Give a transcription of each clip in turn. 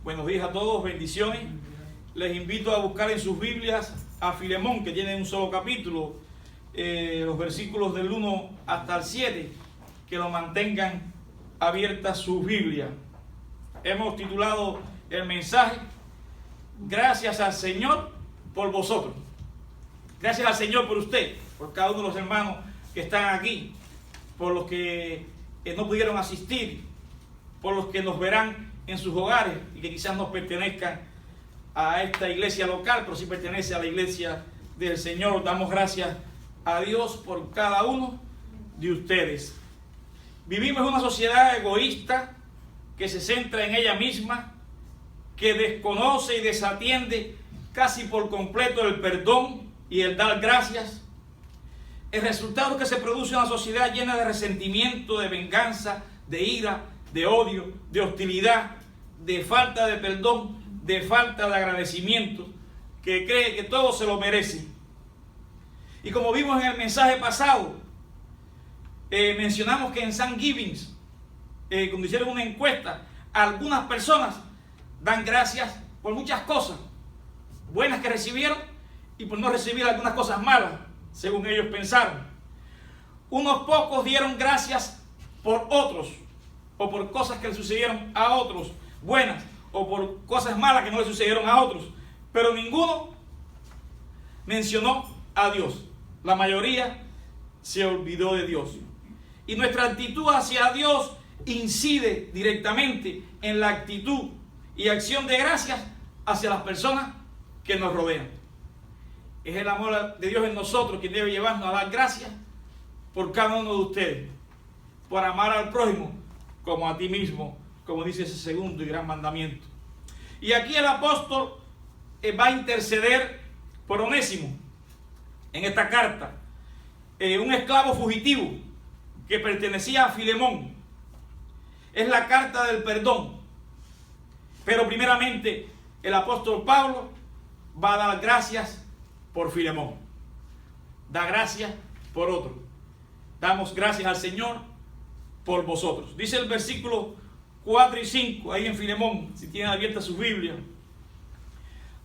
Buenos días a todos, bendiciones. Les invito a buscar en sus Biblias a Filemón, que tiene un solo capítulo, los versículos del 1 hasta el 7, que lo mantengan abiertas sus Biblias. Hemos titulado el mensaje Gracias al Señor por vosotros. Gracias al Señor por usted, por cada uno de los hermanos que están aquí, por los que no pudieron asistir, por los que nos verán en sus hogares y que quizás no pertenezcan a esta iglesia local, pero sí pertenece a la iglesia del Señor. Damos gracias a Dios por cada uno de ustedes. Vivimos en una sociedad egoísta que se centra en ella misma, que desconoce y desatiende casi por completo el perdón y el dar gracias. El resultado es que se produce una sociedad llena de resentimiento, de venganza, de ira, de odio, de hostilidad, de falta de perdón, de falta de agradecimiento, que cree que todo se lo merece. Y como vimos en el mensaje pasado, mencionamos que en Thanksgiving, cuando hicieron una encuesta, algunas personas dan gracias por muchas cosas buenas que recibieron y por no recibir algunas cosas malas, según ellos pensaron. Unos pocos dieron gracias por otros, o por cosas que le sucedieron a otros, buenas, o por cosas malas que no le sucedieron a otros, pero ninguno mencionó a Dios. La mayoría se olvidó de Dios. Y nuestra actitud hacia Dios incide directamente en la actitud y acción de gracias hacia las personas que nos rodean. Es el amor de Dios en nosotros quien debe llevarnos a dar gracias por cada uno de ustedes, por amar al prójimo como a ti mismo, como dice ese segundo y gran mandamiento. Y aquí el apóstol va a interceder por Onésimo en esta carta, un esclavo fugitivo que pertenecía a Filemón. Es la carta del perdón, pero primeramente el apóstol Pablo va a dar gracias por Filemón, da gracias por otro. Damos gracias al Señor por vosotros. Dice el versículo 4 y 5, ahí en Filemón, si tienen abierta su Biblia.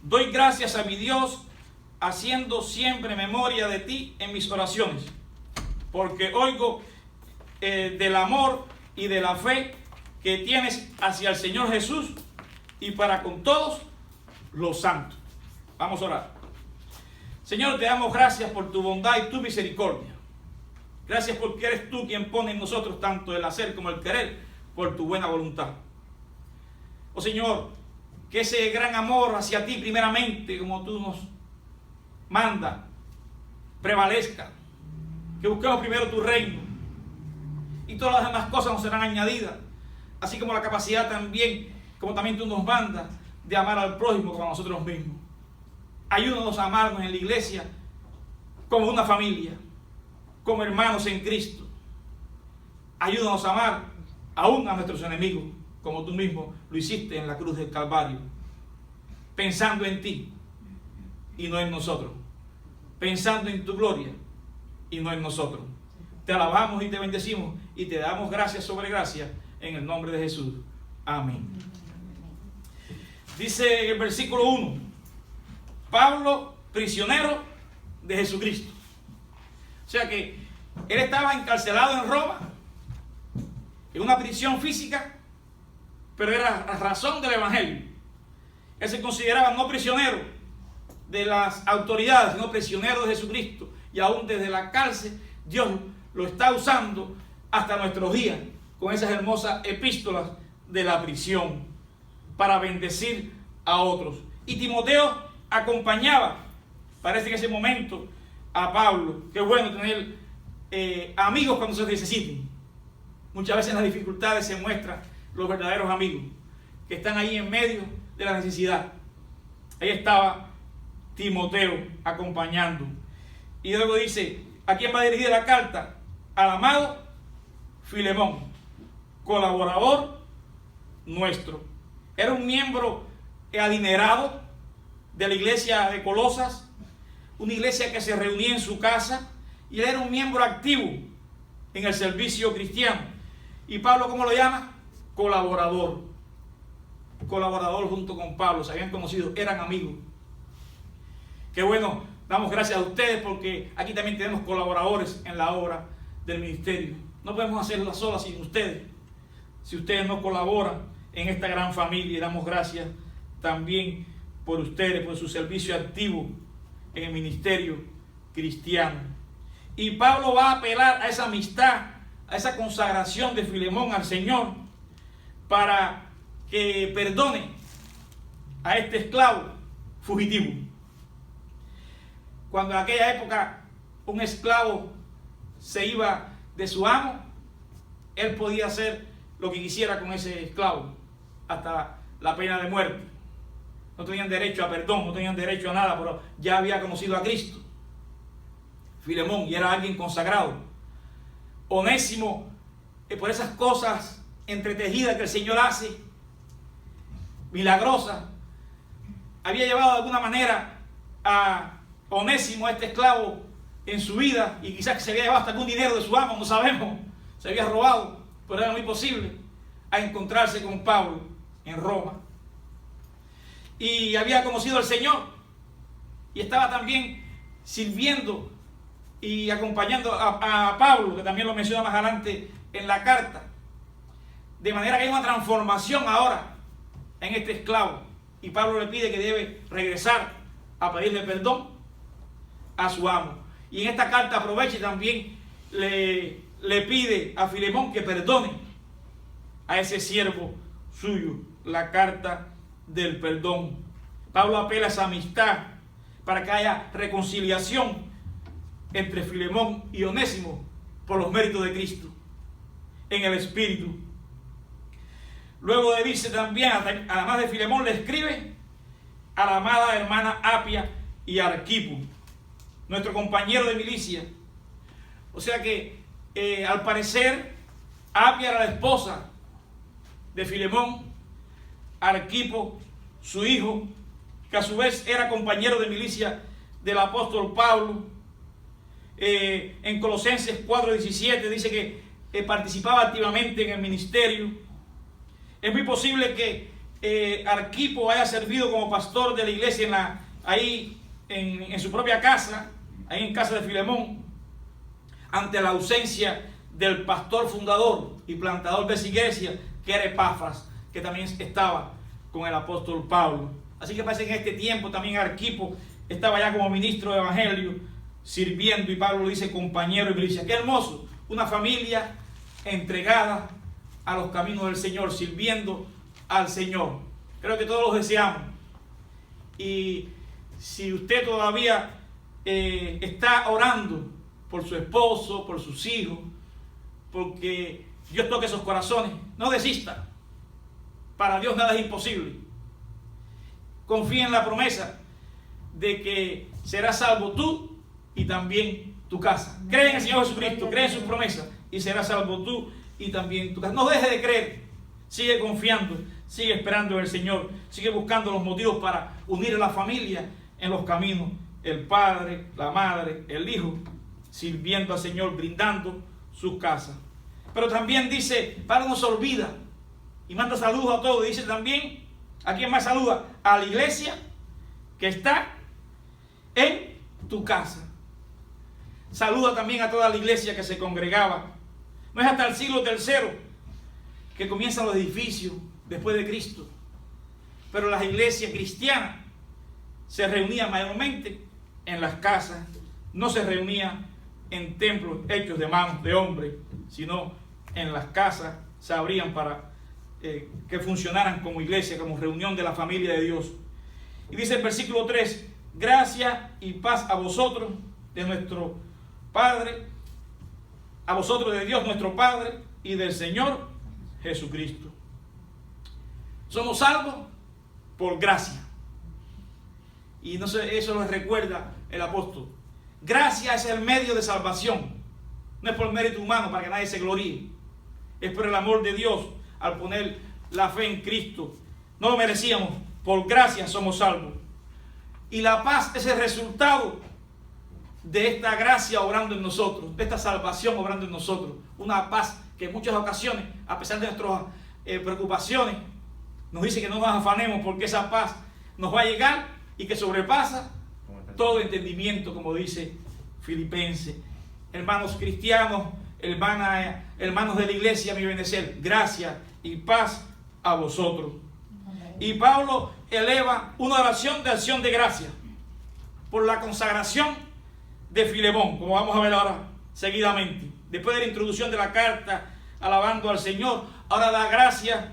Doy gracias a mi Dios, haciendo siempre memoria de ti en mis oraciones, porque oigo del amor y de la fe que tienes hacia el Señor Jesús y para con todos los santos. Vamos a orar. Señor, te damos gracias por tu bondad y tu misericordia. Gracias porque eres tú quien pone en nosotros tanto el hacer como el querer por tu buena voluntad. Oh Señor, que ese gran amor hacia ti primeramente, como tú nos mandas, prevalezca. Que busquemos primero tu reino y todas las demás cosas nos serán añadidas, así como la capacidad también, como también tú nos mandas, de amar al prójimo como a nosotros mismos. Ayúdanos a amarnos en la iglesia como una familia, como hermanos en Cristo. Ayúdanos a amar aún a nuestros enemigos, como tú mismo lo hiciste en la cruz del Calvario, pensando en ti y no en nosotros, pensando en tu gloria y no en nosotros. Te alabamos y te bendecimos y te damos gracias sobre gracia en el nombre de Jesús. Amén. Dice el versículo 1, Pablo, prisionero de Jesucristo. O sea que él estaba encarcelado en Roma, en una prisión física, pero era la razón del evangelio. Él se consideraba no prisionero de las autoridades, sino prisionero de Jesucristo. Y aún desde la cárcel, Dios lo está usando hasta nuestros días, con esas hermosas epístolas de la prisión, para bendecir a otros. Y Timoteo acompañaba, parece que en ese momento, a Pablo. Qué bueno tener amigos cuando se necesiten. Muchas veces en las dificultades se muestran los verdaderos amigos, que están ahí en medio de la necesidad. Ahí estaba Timoteo acompañando. Y luego dice, ¿a quién va dirigida la carta? Al amado Filemón, colaborador nuestro. Era un miembro adinerado de la iglesia de Colosas, una iglesia que se reunía en su casa, y él era un miembro activo en el servicio cristiano. Y Pablo, ¿cómo lo llama? Colaborador. colaborador junto con Pablo, se habían conocido, eran amigos. Qué bueno, damos gracias a ustedes porque aquí también tenemos colaboradores en la obra del ministerio. No podemos hacerla sola sin ustedes. Si ustedes no colaboran en esta gran familia, y damos gracias también por ustedes, por su servicio activo en el ministerio cristiano. Y Pablo va a apelar a esa amistad, a esa consagración de Filemón al Señor, para que perdone a este esclavo fugitivo. Cuando en aquella época un esclavo se iba de su amo, él podía hacer lo que quisiera con ese esclavo, hasta la pena de muerte. No tenían derecho a perdón, no tenían derecho a nada, pero ya había conocido a Cristo, Filemón, y era alguien consagrado. Onésimo, por esas cosas entretejidas que el Señor hace, milagrosas, había llevado de alguna manera a Onésimo, a este esclavo, en su vida, y quizás se había llevado hasta algún dinero de su amo, no sabemos, se había robado, pero era muy posible, a encontrarse con Pablo en Roma. Y había conocido al Señor, y estaba también sirviendo y acompañando a Pablo, que también lo menciona más adelante en la carta. De manera que hay una transformación ahora en este esclavo, y Pablo le pide que debe regresar a pedirle perdón a su amo. Y en esta carta aprovecha y también le pide a Filemón que perdone a ese siervo suyo, la carta del perdón. Pablo apela a esa amistad para que haya reconciliación entre Filemón y Onésimo por los méritos de Cristo en el Espíritu. Luego de dice también, además de Filemón, le escribe a la amada hermana Apia y Arquipo, nuestro compañero de milicia. O sea que al parecer Apia era la esposa de Filemón, Arquipo su hijo, que a su vez era compañero de milicia del apóstol Pablo. En Colosenses 4:17 dice que participaba activamente en el ministerio. Es muy posible que Arquipo haya servido como pastor de la iglesia ahí en su propia casa, ahí en casa de Filemón, ante la ausencia del pastor fundador y plantador de esa iglesia, que era Epafras, que también estaba con el apóstol Pablo. Así que parece que en este tiempo también Arquipo estaba ya como ministro de evangelio, sirviendo, y Pablo lo dice compañero de milicia. Qué hermoso, una familia entregada a los caminos del Señor, sirviendo al Señor. Creo que todos los deseamos. Y si usted todavía está orando por su esposo, por sus hijos, porque Dios toque esos corazones, no desista. Para Dios nada es imposible. Confía en la promesa de que serás salvo tú y también tu casa. Cree en el Señor Jesucristo, cree en sus promesas y serás salvo tú y también tu casa. No deje de creer, sigue confiando, sigue esperando en el Señor, sigue buscando los motivos para unir a la familia en los caminos, el padre, la madre, el hijo, sirviendo al Señor, brindando sus casas. Pero también dice, Pablo no se olvida y manda saludos a todos. Dice también, ¿a quién más saluda? A la iglesia que está en tu casa. Saluda también a toda la iglesia que se congregaba. No es hasta el siglo III que comienzan los edificios después de Cristo, pero las iglesias cristianas se reunían mayormente en las casas, no se reunían en templos hechos de manos de hombres, sino en las casas se abrían para que funcionaran como iglesia, como reunión de la familia de Dios. Y dice el versículo 3, gracia y paz a vosotros de nuestro Padre, a vosotros de Dios nuestro Padre y del Señor Jesucristo. Somos salvos por gracia. Y no sé, eso lo recuerda el apóstol. Gracia es el medio de salvación. No es por mérito humano para que nadie se gloríe. Es por el amor de Dios al poner la fe en Cristo. No lo merecíamos. Por gracia somos salvos. Y la paz es el resultado de esta gracia obrando en nosotros, de esta salvación obrando en nosotros. Una paz que en muchas ocasiones, a pesar de nuestras preocupaciones, nos dice que no nos afanemos porque esa paz nos va a llegar y que sobrepasa todo entendimiento, como dice Filipenses. Hermanos cristianos, hermanos de la iglesia, mi benecer, gracia y paz a vosotros. Y Pablo eleva una oración de acción de gracia por la consagración de Filemón, como vamos a ver ahora seguidamente. Después de la introducción de la carta, alabando al Señor, ahora da gracias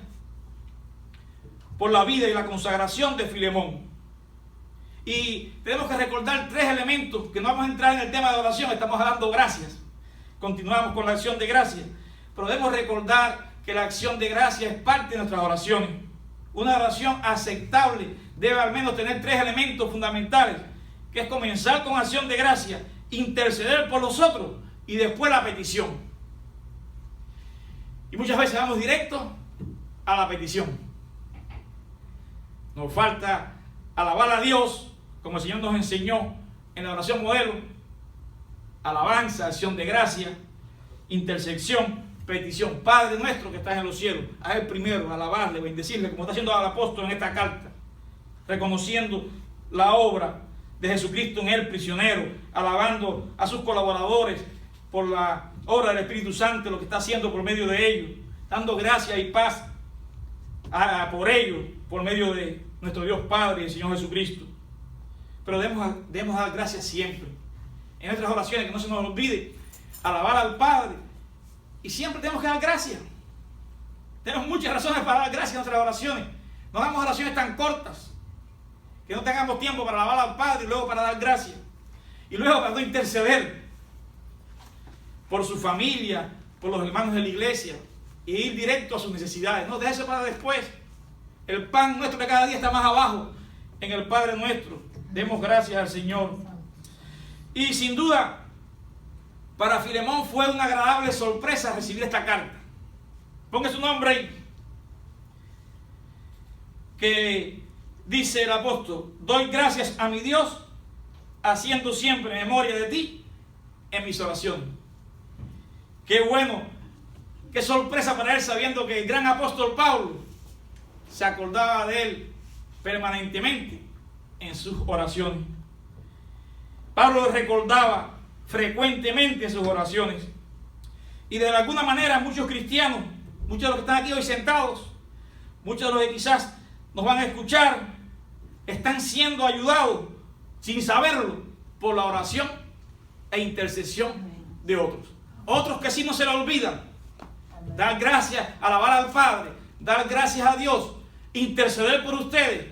por la vida y la consagración de Filemón. Y tenemos que recordar 3 elementos, que no vamos a entrar en el tema de oración, estamos dando gracias. Continuamos con la acción de gracias, pero debemos recordar que la acción de gracias es parte de nuestras oraciones. Una oración aceptable debe al menos tener 3 elementos fundamentales, que es comenzar con acción de gracias, interceder por los otros y después la petición. Y muchas veces vamos directo a la petición. Nos falta alabar a Dios, como el Señor nos enseñó en la oración modelo. Alabanza, acción de gracia, intersección, petición. Padre nuestro que estás en los cielos, a Él primero, alabarle, bendecirle, como está haciendo el apóstol en esta carta, reconociendo la obra de Jesucristo en Él, prisionero, alabando a sus colaboradores por la obra del Espíritu Santo, lo que está haciendo por medio de ellos, dando gracia y paz por ellos, por medio de nuestro Dios Padre y el Señor Jesucristo. Pero debemos dar gracias siempre. En nuestras oraciones, que no se nos olvide alabar al Padre. Y siempre tenemos que dar gracias. Tenemos muchas razones para dar gracias en nuestras oraciones. No damos oraciones tan cortas que no tengamos tiempo para alabar al Padre y luego para dar gracias. Y luego para no interceder por su familia, por los hermanos de la iglesia y ir directo a sus necesidades. No, déjese para después. El pan nuestro de cada día está más abajo en el Padre nuestro. Demos gracias al Señor. Y sin duda, para Filemón fue una agradable sorpresa recibir esta carta. Ponga su nombre ahí. Que dice el apóstol: doy gracias a mi Dios, haciendo siempre memoria de ti en mis oraciones. Qué bueno, qué sorpresa para él, sabiendo que el gran apóstol Pablo se acordaba de él permanentemente en sus oraciones. Pablo recordaba frecuentemente sus oraciones. Y de alguna manera muchos cristianos, muchos de los que están aquí hoy sentados, muchos de los que quizás nos van a escuchar, están siendo ayudados sin saberlo por la oración e intercesión de otros. Otros que sí no se le olvidan dar gracias, alabar al Padre, dar gracias a Dios, interceder por ustedes,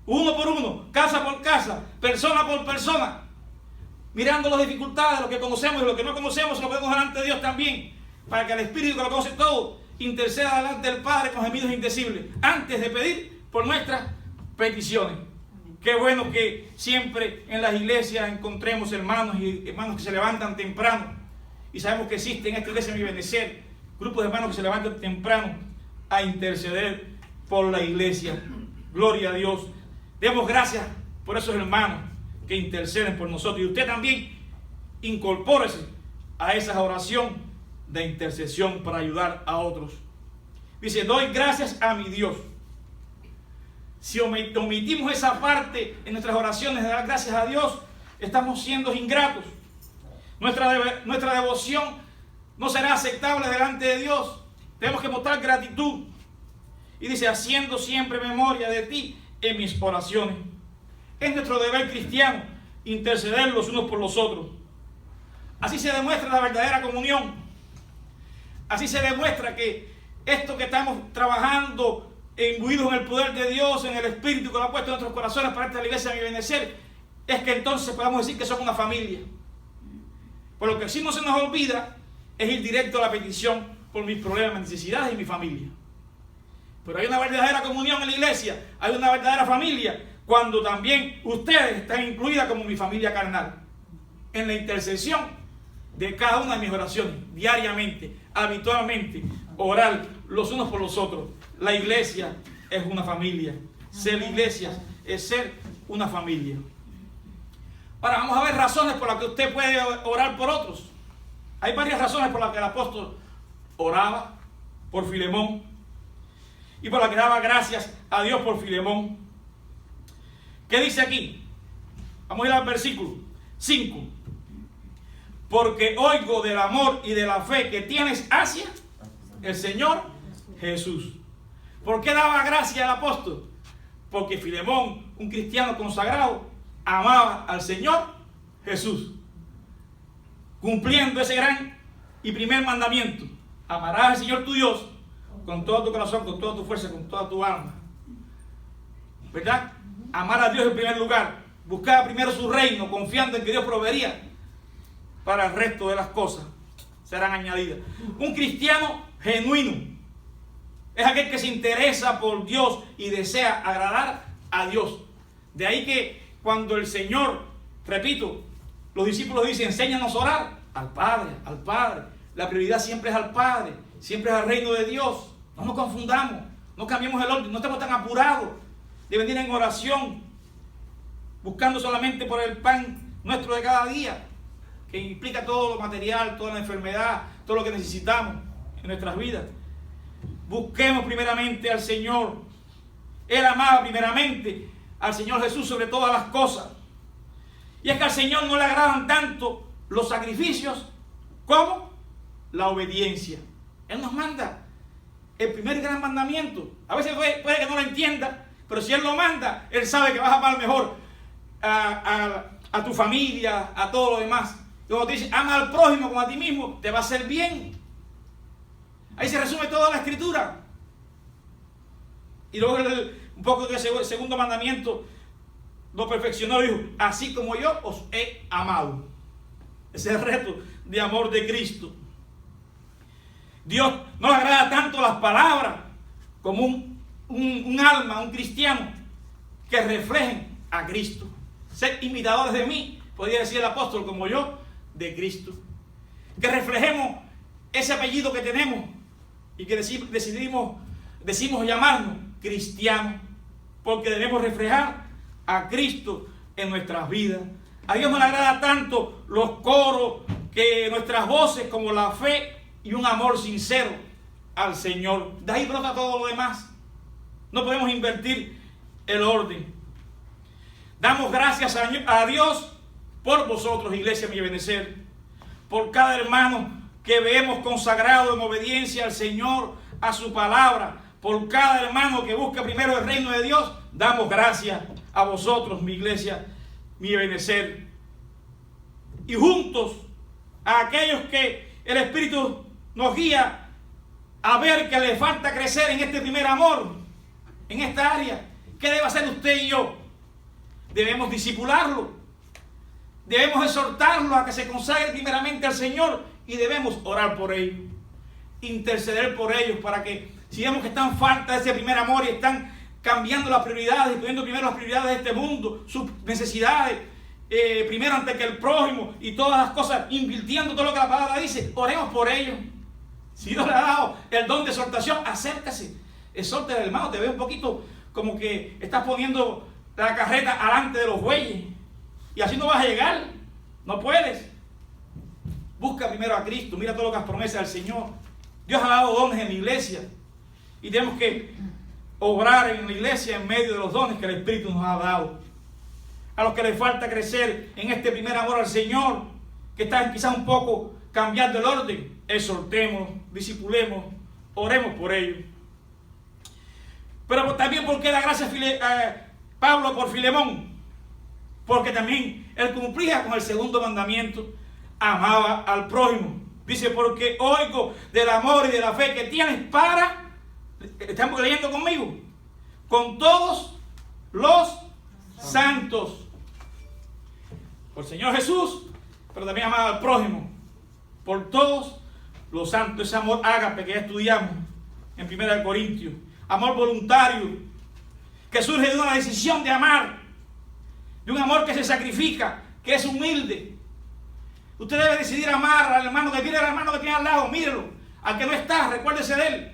uno por uno, casa por casa, persona por persona, mirando las dificultades, lo que conocemos y lo que no conocemos, lo vemos delante de Dios también, para que el Espíritu que lo conoce todo interceda delante del Padre con gemidos indecibles, antes de pedir por nuestras peticiones. Qué bueno que siempre en las iglesias encontremos hermanos y hermanos que se levantan temprano, y sabemos que existe en esta iglesia Mi Benecer grupos de hermanos que se levantan temprano a interceder por la iglesia. Gloria a Dios. Demos gracias por esos hermanos que interceden por nosotros. Y usted también incorpórese a esa oración de intercesión para ayudar a otros. Dice: doy gracias a mi Dios. Si omitimos esa parte en nuestras oraciones de dar gracias a Dios, estamos siendo ingratos. Nuestra devoción no será aceptable delante de Dios. Tenemos que mostrar gratitud. Y dice: haciendo siempre memoria de ti en mis oraciones. Es nuestro deber cristiano interceder los unos por los otros. Así se demuestra la verdadera comunión. Así se demuestra que esto que estamos trabajando, imbuidos en el poder de Dios, en el Espíritu que lo ha puesto en nuestros corazones para esta iglesia Mi Benecer, es que entonces podamos decir que somos una familia. Por lo que sí no se nos olvida es ir directo a la petición por mis problemas, mis necesidades y mi familia. Pero hay una verdadera comunión en la iglesia, hay una verdadera familia, cuando también ustedes están incluidas como mi familia carnal, en la intercesión de cada una de mis oraciones, diariamente, habitualmente, orar los unos por los otros. La iglesia es una familia, ser iglesia es ser una familia. Ahora vamos a ver razones por las que usted puede orar por otros. Hay varias razones por las que el apóstol oraba por Filemón. y por la que daba gracias a Dios por Filemón. ¿Qué dice aquí? Vamos a ir al versículo 5. Porque oigo del amor y de la fe que tienes hacia el Señor Jesús. ¿Por qué daba gracias al apóstol? Porque Filemón, un cristiano consagrado, amaba al Señor Jesús, cumpliendo ese gran y primer mandamiento: amarás al Señor tu Dios con todo tu corazón, con toda tu fuerza, con toda tu alma. ¿Verdad? Amar a Dios en primer lugar, buscar primero su reino, confiando en que Dios proveería para el resto de las cosas, serán añadidas. Un cristiano genuino es aquel que se interesa por Dios y desea agradar a Dios. De ahí que cuando el Señor, repito, los discípulos dicen: enséñanos a orar, al Padre, al Padre. La prioridad siempre es al Padre, siempre es al reino de Dios. No nos confundamos, no cambiemos el orden, no estemos tan apurados de venir en oración, buscando solamente por el pan nuestro de cada día, que implica todo lo material, toda la enfermedad, todo lo que necesitamos en nuestras vidas. Busquemos primeramente al Señor. Él amaba primeramente al Señor Jesús sobre todas las cosas. Y es que al Señor no le agradan tanto los sacrificios como la obediencia. Él nos manda el primer gran mandamiento. A veces puede que no lo entienda, pero si Él lo manda, Él sabe que vas a amar mejor a tu familia, a todo lo demás. Y cuando te dice: ama al prójimo como a ti mismo, te va a hacer bien. Ahí se resume toda la escritura. Y luego un poco de ese segundo mandamiento lo perfeccionó y dijo: así como yo os he amado. Ese es el reto de amor de Cristo. Dios no le agrada tanto las palabras como un alma, un cristiano, que reflejen a Cristo. Sed imitadores de mí, podría decir el apóstol, como yo, de Cristo. Que reflejemos ese apellido que tenemos y que decimos llamarnos cristianos, porque debemos reflejar a Cristo en nuestras vidas. A Dios no le agrada tanto los coros, que nuestras voces, como la fe y un amor sincero al Señor. De ahí brota todo lo demás. No podemos invertir el orden. Damos gracias a Dios por vosotros, Iglesia Mi Benecer, por cada hermano que vemos consagrado en obediencia al Señor, a su palabra, por cada hermano que busca primero el reino de Dios. Damos gracias a vosotros, mi Iglesia Mi Benecer. Y juntos a aquellos que el Espíritu nos guía a ver que le falta crecer en este primer amor, en esta área. ¿Qué debe hacer usted y yo? Debemos discipularlo, debemos exhortarlo a que se consagre primeramente al Señor, y debemos orar por ellos, interceder por ellos, para que si vemos que están falta de ese primer amor y están cambiando las prioridades y poniendo primero las prioridades de este mundo, sus necesidades primero antes que el prójimo y todas las cosas, invirtiendo todo lo que la palabra dice, oremos por ellos. Si Dios le ha dado el don de exhortación, acércase, exhorte al hermano. Te veo un poquito como que estás poniendo la carreta alante de los bueyes, y así no vas a llegar, no puedes. Busca primero a Cristo, mira todo lo que has promesas del Señor. Dios ha dado dones en la iglesia, y tenemos que obrar en la iglesia en medio de los dones que el Espíritu nos ha dado. A los que les falta crecer en este primer amor al Señor, que están quizás un poco cambiando el orden, exhortemos, discipulemos, oremos por ellos. Pero también, ¿por qué da gracias Pablo por Filemón? Porque también él cumplía con el segundo mandamiento: amaba al prójimo. Dice: porque oigo del amor y de la fe que tienes para, estamos leyendo conmigo, con todos los santos. Por el Señor Jesús, pero también amaba al prójimo, por todos los santos. Ese amor ágape que ya estudiamos en 1 Corintios, amor voluntario, que surge de una decisión de amar, de un amor que se sacrifica, que es humilde. Usted debe decidir amar al hermano que tiene, al hermano que tiene al lado, mírelo. Al que no está, recuérdese de él.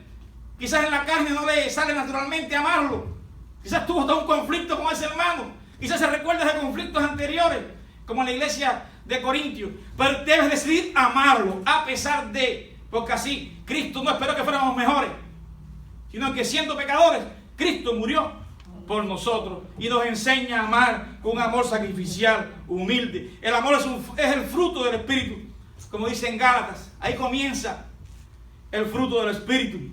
Quizás en la carne no le sale naturalmente amarlo. Quizás tuvo todo un conflicto con ese hermano. Quizás se recuerda de conflictos anteriores, como en la iglesia de Corintios. Pero debes decidir amarlo, a pesar de, porque así Cristo no esperó que fuéramos mejores, sino que siendo pecadores, Cristo murió por nosotros y nos enseña a amar con un amor sacrificial, humilde. El amor es el fruto del Espíritu, como dice en Gálatas. Ahí comienza el fruto del Espíritu.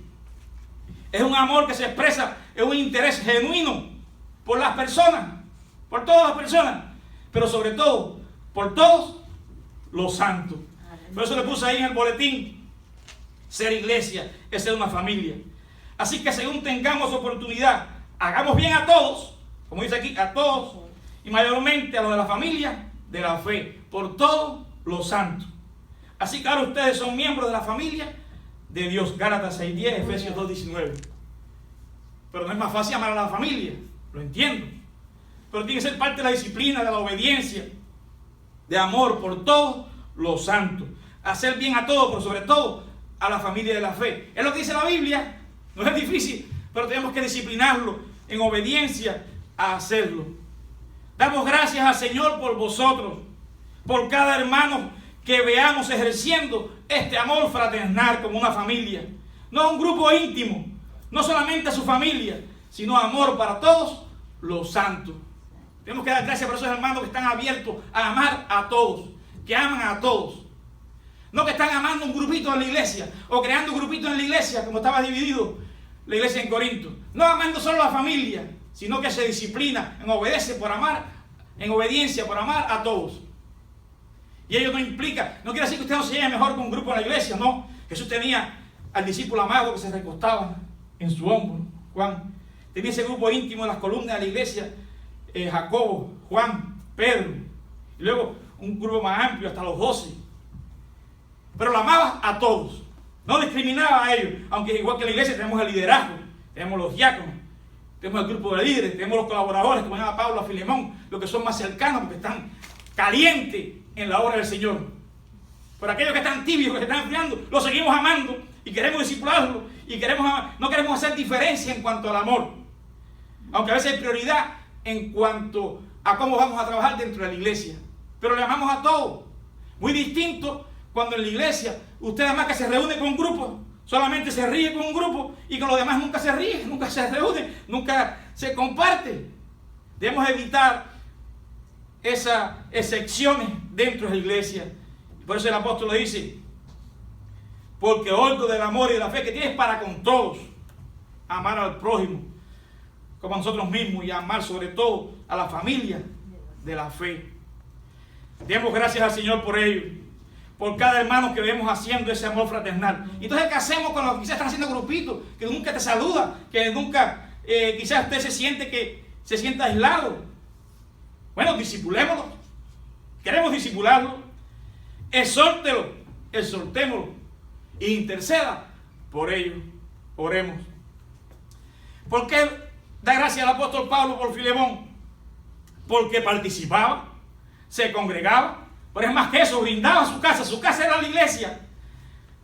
Es un amor que se expresa en un interés genuino por las personas, por todas las personas, pero sobre todo por todos los santos. Por eso le puse ahí en el boletín: ser iglesia es ser una familia. Así que según tengamos oportunidad, hagamos bien a todos, como dice aquí, a todos, y mayormente a los de la familia de la fe, por todos los santos. Así que ahora ustedes son miembros de la familia de Dios. Gálatas 6:10, Efesios 2:19. Pero no es más fácil amar a la familia, lo entiendo. Pero tiene que ser parte de la disciplina, de la obediencia, de amor por todos los santos. Hacer bien a todos, pero sobre todo a la familia de la fe. Es lo que dice la Biblia. No es difícil, pero tenemos que disciplinarlo en obediencia a hacerlo. Damos gracias al Señor por vosotros, por cada hermano que veamos ejerciendo este amor fraternal como una familia. No un grupo íntimo, no solamente a su familia, sino amor para todos los santos. Tenemos que dar gracias por esos hermanos que están abiertos a amar a todos, que aman a todos. No que están amando un grupito en la iglesia o creando un grupito en la iglesia como estaba dividido la iglesia en Corinto. No amando solo a la familia, sino que se disciplina en obedecer por amar, en obediencia por amar a todos. Y ello no implica, no quiere decir que usted no se lleve mejor con un grupo en la iglesia, no. Jesús tenía al discípulo amado que se recostaba en su hombro, Juan. Tenía ese grupo íntimo en las columnas de la iglesia, Jacobo, Juan, Pedro. Y luego un grupo más amplio, hasta los 12. Pero lo amaba a todos, no discriminaba a ellos, aunque igual que la iglesia tenemos el liderazgo, tenemos los diáconos, tenemos el grupo de líderes, tenemos los colaboradores, como llama Pablo a Filemón, los que son más cercanos porque están calientes en la obra del Señor. Pero aquellos que están tibios, que están enfriando, los seguimos amando y queremos discipularlos y no queremos hacer diferencia en cuanto al amor, aunque a veces hay prioridad en cuanto a cómo vamos a trabajar dentro de la iglesia, pero le amamos a todos. Muy distinto cuando en la iglesia usted además que se reúne con un grupo, solamente se ríe con un grupo y con los demás nunca se ríe, nunca se reúne, nunca se comparte. Debemos evitar esas excepciones dentro de la iglesia. Por eso el apóstol le dice: porque orto del amor y de la fe que tienes para con todos, amar al prójimo como a nosotros mismos y amar sobre todo a la familia de la fe. Demos gracias al Señor por ello, por cada hermano que vemos haciendo ese amor fraternal. Entonces, ¿qué hacemos con los que quizás están haciendo grupitos, que nunca te saluda, que nunca, quizás usted se sienta aislado? Bueno, discipulémoslo. Queremos discipularlo. Exhortémoslo. E interceda por ellos. Oremos. ¿Por qué da gracias al apóstol Pablo por Filemón? Porque participaba, se congregaba, pero es más que eso, brindaba su casa era la iglesia,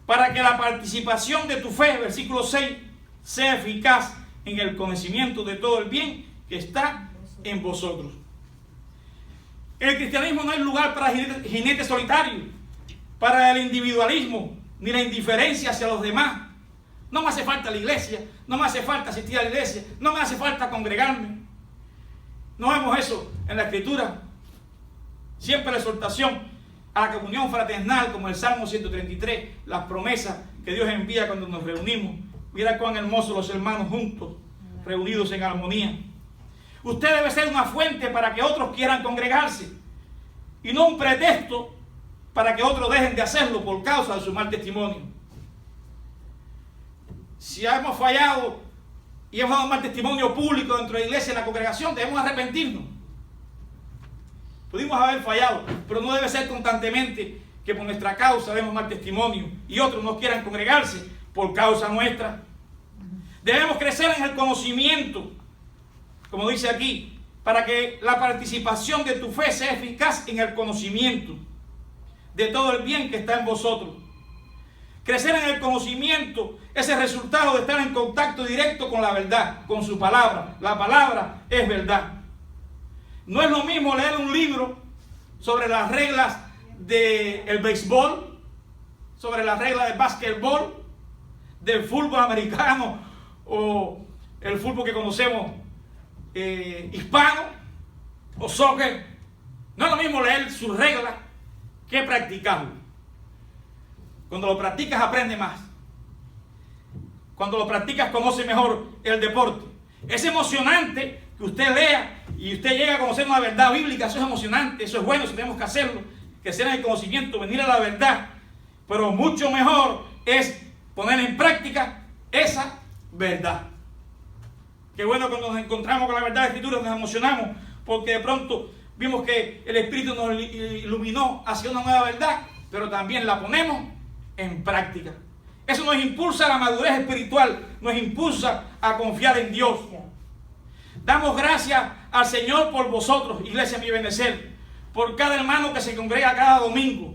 para que la participación de tu fe, versículo 6, sea eficaz en el conocimiento de todo el bien que está en vosotros. En el cristianismo no hay lugar para jinetes solitarios, para el individualismo, ni la indiferencia hacia los demás. No me hace falta la iglesia, no me hace falta asistir a la iglesia, no me hace falta congregarme. No vemos eso en la Escritura. Siempre la exhortación a la comunión fraternal, como el Salmo 133, las promesas que Dios envía cuando nos reunimos. Mira cuán hermosos los hermanos juntos, reunidos en armonía. Usted debe ser una fuente para que otros quieran congregarse y no un pretexto para que otros dejen de hacerlo por causa de su mal testimonio. Si hemos fallado y hemos dado mal testimonio público dentro de la iglesia y la congregación, debemos arrepentirnos. Pudimos haber fallado, pero no debe ser constantemente que por nuestra causa demos mal testimonio y otros no quieran congregarse por causa nuestra. Debemos crecer en el conocimiento, como dice aquí, para que la participación de tu fe sea eficaz en el conocimiento de todo el bien que está en vosotros. Crecer en el conocimiento es el resultado de estar en contacto directo con la verdad, con su palabra. La palabra es verdad. No es lo mismo leer un libro sobre las reglas del béisbol, sobre las reglas del básquetbol, del fútbol americano o el fútbol que conocemos hispano o soccer. No es lo mismo leer sus reglas que practicarlo. Cuando lo practicas aprende más. Cuando lo practicas conoce mejor el deporte. Es emocionante que usted lea y usted llega a conocer una verdad bíblica. Eso es emocionante, eso es bueno, eso tenemos que hacerlo. Que sea el conocimiento, venir a la verdad. Pero mucho mejor es poner en práctica esa verdad. Qué bueno cuando nos encontramos con la verdad de la Escritura, nos emocionamos porque de pronto vimos que el Espíritu nos iluminó hacia una nueva verdad, pero también la ponemos en práctica. Eso nos impulsa a la madurez espiritual, nos impulsa a confiar en Dios. Damos gracias al Señor por vosotros, Iglesia Mi Benecer, por cada hermano que se congrega cada domingo,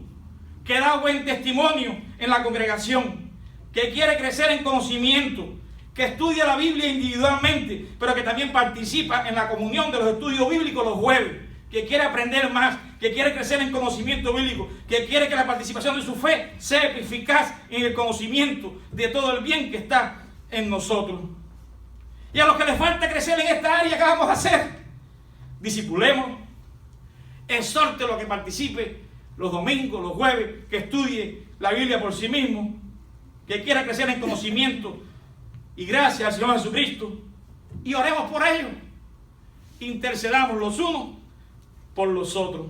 que da buen testimonio en la congregación, que quiere crecer en conocimiento, que estudia la Biblia individualmente, pero que también participa en la comunión de los estudios bíblicos los jueves, que quiere aprender más, que quiere crecer en conocimiento bíblico, que quiere que la participación de su fe sea eficaz en el conocimiento de todo el bien que está en nosotros. Y a los que les falta crecer en esta área, ¿qué vamos a hacer? Discipulemos, exhórtelo a que participe los domingos, los jueves, que estudie la Biblia por sí mismo, que quiera crecer en conocimiento y gracias al Señor Jesucristo, y oremos por ellos, intercedamos los unos por los otros.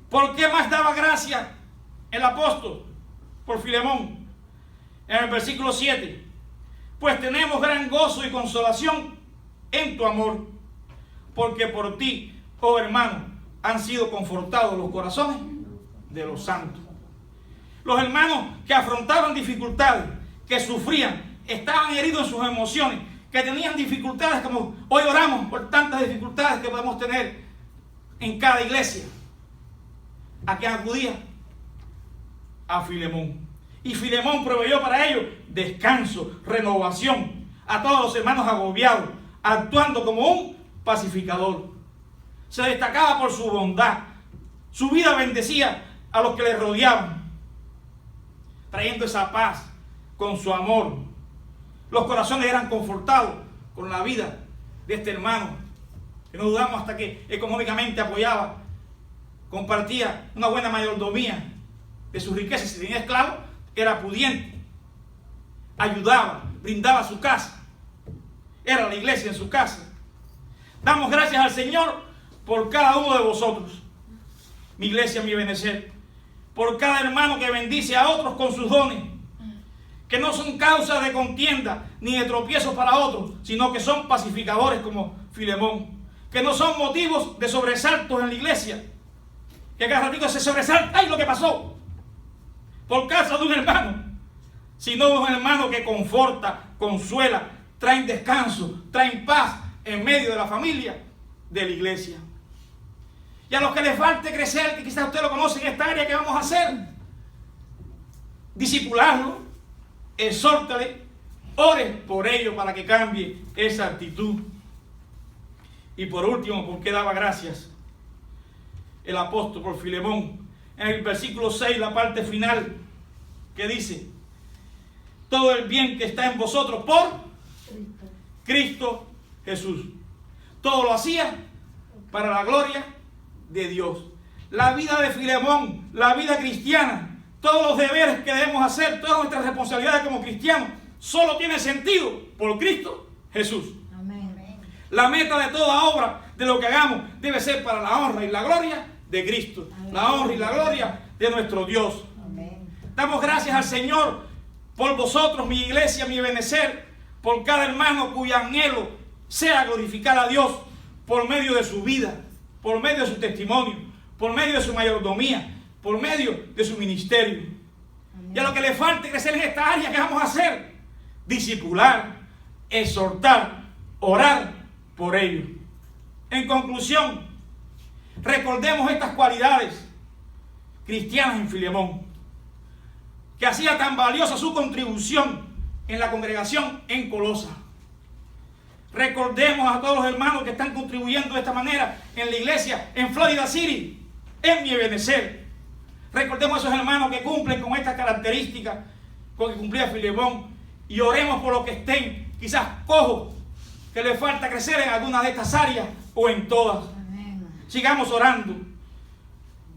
¿Por qué más daba gracia el apóstol? Por Filemón, en el versículo 7, pues tenemos gran gozo y consolación en tu amor, porque por ti, oh hermano, han sido confortados los corazones de los santos. Los hermanos que afrontaban dificultades, que sufrían, estaban heridos en sus emociones, que tenían dificultades, como hoy oramos por tantas dificultades que podemos tener en cada iglesia. ¿A quién acudía? A Filemón. Y Filemón proveyó para ellos descanso, renovación, a todos los hermanos agobiados, actuando como un pacificador. Se destacaba por su bondad. Su vida bendecía a los que le rodeaban, trayendo esa paz con su amor. Los corazones eran confortados con la vida de este hermano, que no dudamos hasta que económicamente apoyaba, compartía una buena mayordomía de sus riquezas. Si tenía esclavos, era pudiente, ayudaba, brindaba su casa, era la iglesia en su casa. Damos gracias al Señor por cada uno de vosotros, mi iglesia, mi benecer, por cada hermano que bendice a otros con sus dones, que no son causa de contienda ni de tropiezos para otros, sino que son pacificadores como Filemón, que no son motivos de sobresaltos en la iglesia, que cada ratito se sobresalta, ¡ay, lo que pasó!, por causa de un hermano, sino un hermano que conforta, consuela, traen descanso, traen paz en medio de la familia de la iglesia. Y a los que les falte crecer, que quizás usted lo conoce en esta área, ¿qué vamos a hacer? Discipularlo, exhórtale, ore por ello para que cambie esa actitud. Y por último, ¿por qué daba gracias el apóstol por Filemón? En el versículo 6, la parte final, que dice: todo el bien que está en vosotros por Cristo Jesús. Todo lo hacía para la gloria de Dios. La vida de Filemón, la vida cristiana, todos los deberes que debemos hacer, todas nuestras responsabilidades como cristianos, solo tiene sentido por Cristo Jesús. Amén. La meta de toda obra, de lo que hagamos, debe ser para la honra y la gloria de Cristo. Amén. La honra y la gloria de nuestro Dios. Amén. Damos gracias al Señor por vosotros, mi iglesia, mi benecer, por cada hermano cuyo anhelo sea glorificar a Dios por medio de su vida, por medio de su testimonio, por medio de su mayordomía, por medio de su ministerio. Amén. Y a lo que le falte crecer en esta área, ¿qué vamos a hacer? Discipular, exhortar, orar por ellos. En conclusión, recordemos estas cualidades cristianas en Filemón, que hacía tan valiosa su contribución en la congregación en Colosa. Recordemos a todos los hermanos que están contribuyendo de esta manera en la iglesia en Florida City, en Mi Benecer. Recordemos a esos hermanos que cumplen con estas características con que cumplía Filemón, y oremos por los que estén quizás cojos, que les falta crecer en alguna de estas áreas o en todas. Amén. Sigamos orando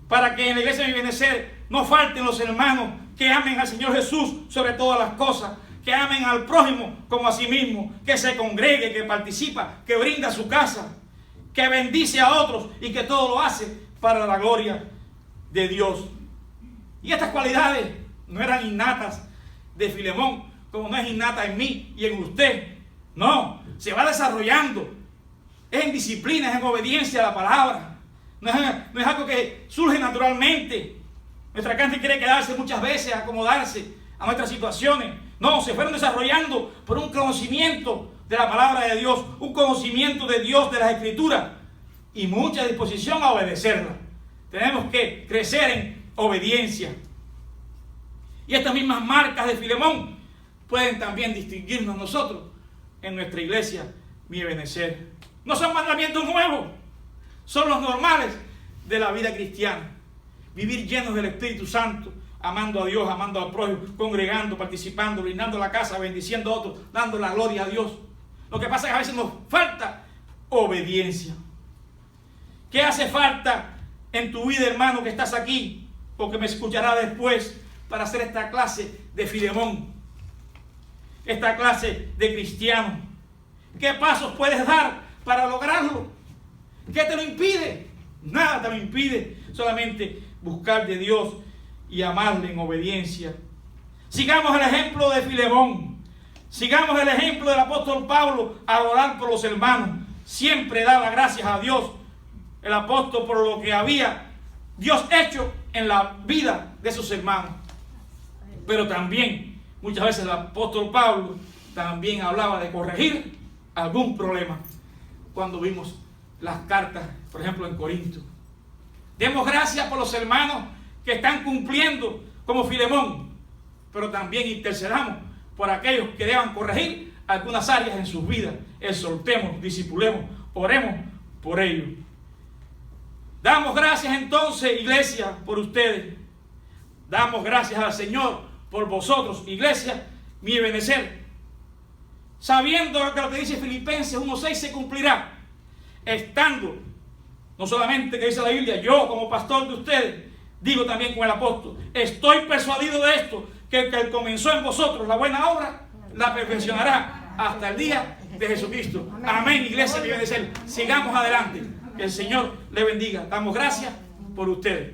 para que en la iglesia de Mi Benecer no falten los hermanos que amen al Señor Jesús sobre todas las cosas, que amen al prójimo como a sí mismo, que se congregue, que participa, que brinda su casa, que bendice a otros y que todo lo hace para la gloria de Dios. Y estas cualidades no eran innatas de Filemón, como no es innata en mí y en usted. No, se va desarrollando. Es en disciplina, es en obediencia a la palabra. No es algo que surge naturalmente. Nuestra carne quiere quedarse muchas veces, acomodarse a nuestras situaciones. No, se fueron desarrollando por un conocimiento de la palabra de Dios, un conocimiento de Dios, de las Escrituras y mucha disposición a obedecerla. Tenemos que crecer en obediencia. Y estas mismas marcas de Filemón pueden también distinguirnos nosotros en nuestra iglesia Mi Benecer. No son mandamientos nuevos, son los normales de la vida cristiana. Vivir llenos del Espíritu Santo, amando a Dios, amando al prójimo, congregando, participando, brindando la casa, bendiciendo a otros, dando la gloria a Dios. Lo que pasa es que a veces nos falta obediencia. ¿Qué hace falta en tu vida, hermano, que estás aquí o que me escuchará después para hacer esta clase de Filemón? Esta clase de cristiano. ¿Qué pasos puedes dar para lograrlo? ¿Qué te lo impide? Nada te lo impide. Solamente buscar de Dios y amarle en obediencia. Sigamos el ejemplo de Filemón. Sigamos el ejemplo del apóstol Pablo al orar por los hermanos. Siempre daba gracias a Dios el apóstol por lo que había Dios hecho en la vida de sus hermanos. Pero también muchas veces el apóstol Pablo también hablaba de corregir algún problema. Cuando vimos las cartas, por ejemplo en Corinto. Demos gracias por los hermanos que están cumpliendo como Filemón, pero también intercedamos por aquellos que deban corregir algunas áreas en sus vidas. Exhortemos, discipulemos, oremos por ellos. Damos gracias entonces, iglesia, por ustedes. Damos gracias al Señor por vosotros, iglesia, Mi Benecer. Sabiendo que lo que dice Filipenses 1:6 se cumplirá. Estando, no solamente que dice la Biblia, yo como pastor de ustedes, digo también con el apóstol, estoy persuadido de esto, que el que comenzó en vosotros la buena obra, la perfeccionará hasta el día de Jesucristo. Amén, iglesia, Mi Benecer. Sigamos adelante. Que el Señor le bendiga. Damos gracias por ustedes.